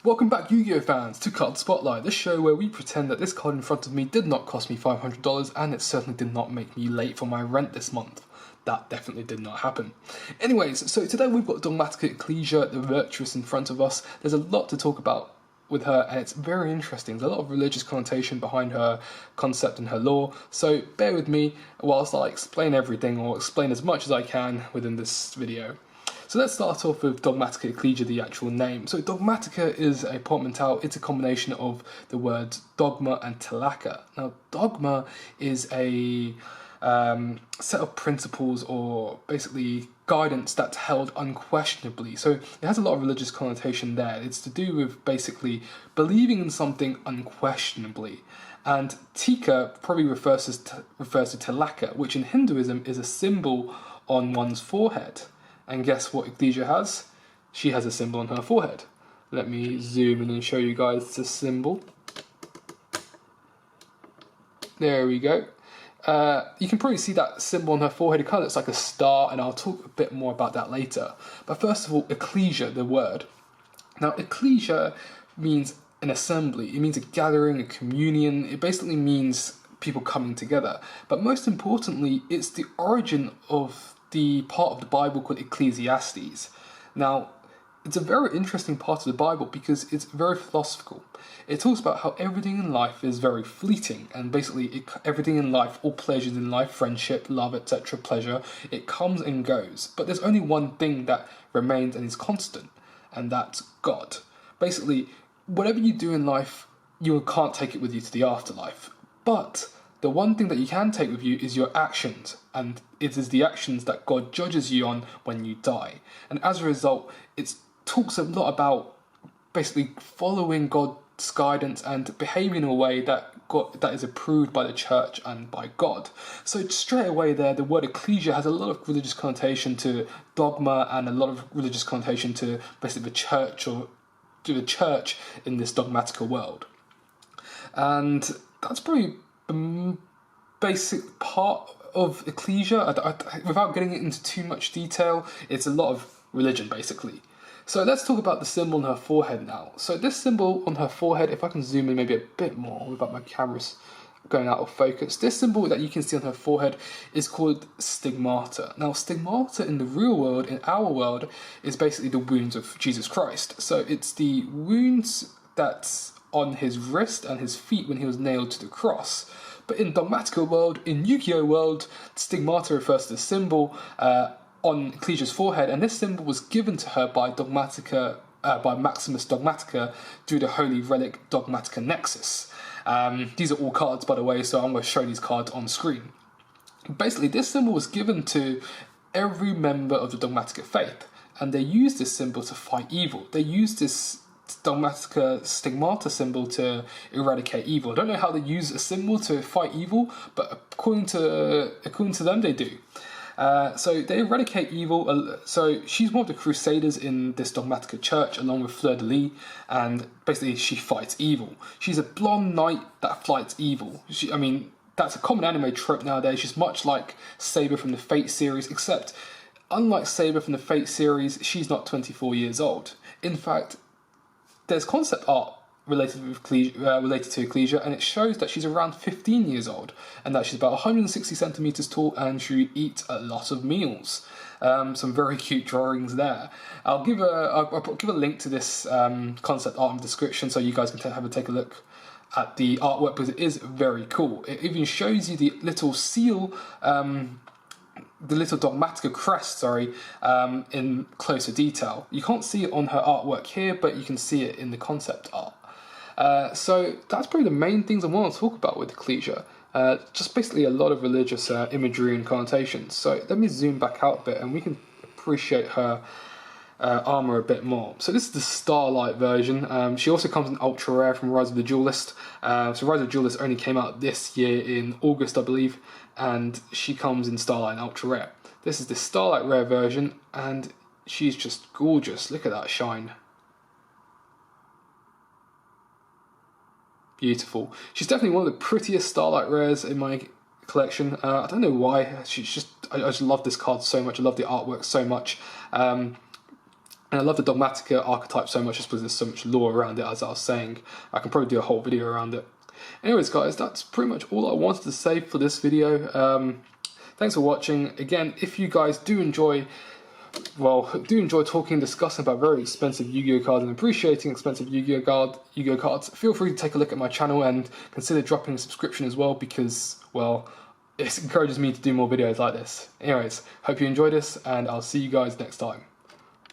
Welcome back, Yu-Gi-Oh fans, to Card Spotlight, the show where we pretend that this card in front of me did not cost me $500 and it certainly did not make me late for my rent this month. That definitely did not happen. Anyways, so today we've got Dogmatika Ecclesia, the Virtuous, in front of us. There's a lot to talk about with her and it's very interesting. There's a lot of religious connotation behind her concept and her lore, so bear with me whilst I explain everything, or explain as much as I can within this video. So let's start off with Dogmatika Ecclesia, the actual name. So Dogmatika is a portmanteau. It's a combination of the words dogma and telaka. Now dogma is a set of principles, or basically guidance that's held unquestionably. So it has a lot of religious connotation there. It's to do with basically believing in something unquestionably. And tika probably refers to telaka, which in Hinduism is a symbol on one's forehead. And guess what Ecclesia has? She has a symbol on her forehead. Let me zoom in and show you guys the symbol. There we go. You can probably see that symbol on her forehead. It kind of looks like a star, and I'll talk a bit more about that later. But first of all, Ecclesia, the word. Now, Ecclesia means an assembly. It means a gathering, a communion. It basically means people coming together. But most importantly, it's the origin of the part of the Bible called Ecclesiastes. Now, it's a very interesting part of the Bible because it's very philosophical. It talks about how everything in life is very fleeting, and basically everything in life, all pleasures in life, friendship, love, etc., pleasure, it comes and goes. But there's only one thing that remains and is constant, and that's God. Basically, whatever you do in life, you can't take it with you to the afterlife. But the one thing that you can take with you is your actions, and it is the actions that God judges you on when you die. And as a result, it talks a lot about basically following God's guidance and behaving in a way that is approved by the church and by God. So straight away there, the word ecclesia has a lot of religious connotation to dogma and a lot of religious connotation to basically the church, or to the church in this dogmatical world. And that's probably the basic part of Ecclesia. Without getting into too much detail, it's a lot of religion basically. So let's talk about the symbol on her forehead now. So this symbol on her forehead, if I can zoom in maybe a bit more without my cameras going out of focus, this symbol that you can see on her forehead is called stigmata. Now stigmata in the real world, in our world, is basically the wounds of Jesus Christ. So it's the wounds that's on his wrist and his feet when he was nailed to the cross. But in Dogmatika world, in Yu-Gi-Oh world, stigmata refers to the symbol on Ecclesia's forehead, and this symbol was given to her by Maximus Dogmatika through the holy relic Dogmatika Nexus. These are all cards, by the way, so I'm going to show these cards on screen. Basically, this symbol was given to every member of the Dogmatika faith, and they used this symbol to fight evil. They used this Dogmatika stigmata symbol to eradicate evil. I don't know how they use a symbol to fight evil, but according to them, they do. So they eradicate evil. So she's one of the crusaders in this Dogmatika church, along with Fleur de Lis, and basically she fights evil. She's a blonde knight that fights evil. That's a common anime trope nowadays. She's much like Saber from the Fate series, except unlike Saber from the Fate series, she's not 24 years old. In fact, there's concept art related to Ecclesia, and it shows that she's around 15 years old, and that she's about 160 centimeters tall, and she eats a lot of meals. Some very cute drawings there. I'll give a link to this concept art in the description, so you guys can take a look at the artwork, because it is very cool. It even shows you the little seal, the little Dogmatika crest, in closer detail. You can't see it on her artwork here, but you can see it in the concept art. So that's probably the main things I want to talk about with Ecclesia. Just basically a lot of religious imagery and connotations. So let me zoom back out a bit and we can appreciate her armor a bit more. So this is the Starlight version. She also comes in Ultra Rare from Rise of the Duelist. So Rise of the Duelist only came out this year in August, I believe, and she comes in Starlight and Ultra Rare. This is the Starlight Rare version, and she's just gorgeous. Look at that shine. Beautiful. She's definitely one of the prettiest Starlight Rares in my collection. I don't know why. I just love this card so much. I love the artwork so much. And I love the Dogmatika archetype so much just because there's so much lore around it, as I was saying. I can probably do a whole video around it. Anyways, guys, that's pretty much all I wanted to say for this video. Thanks for watching. Again, if you guys do enjoy talking and discussing about very expensive Yu-Gi-Oh cards and appreciating expensive Yu-Gi-Oh cards, feel free to take a look at my channel and consider dropping a subscription as well, because, well, it encourages me to do more videos like this. Anyways, hope you enjoyed this, and I'll see you guys next time.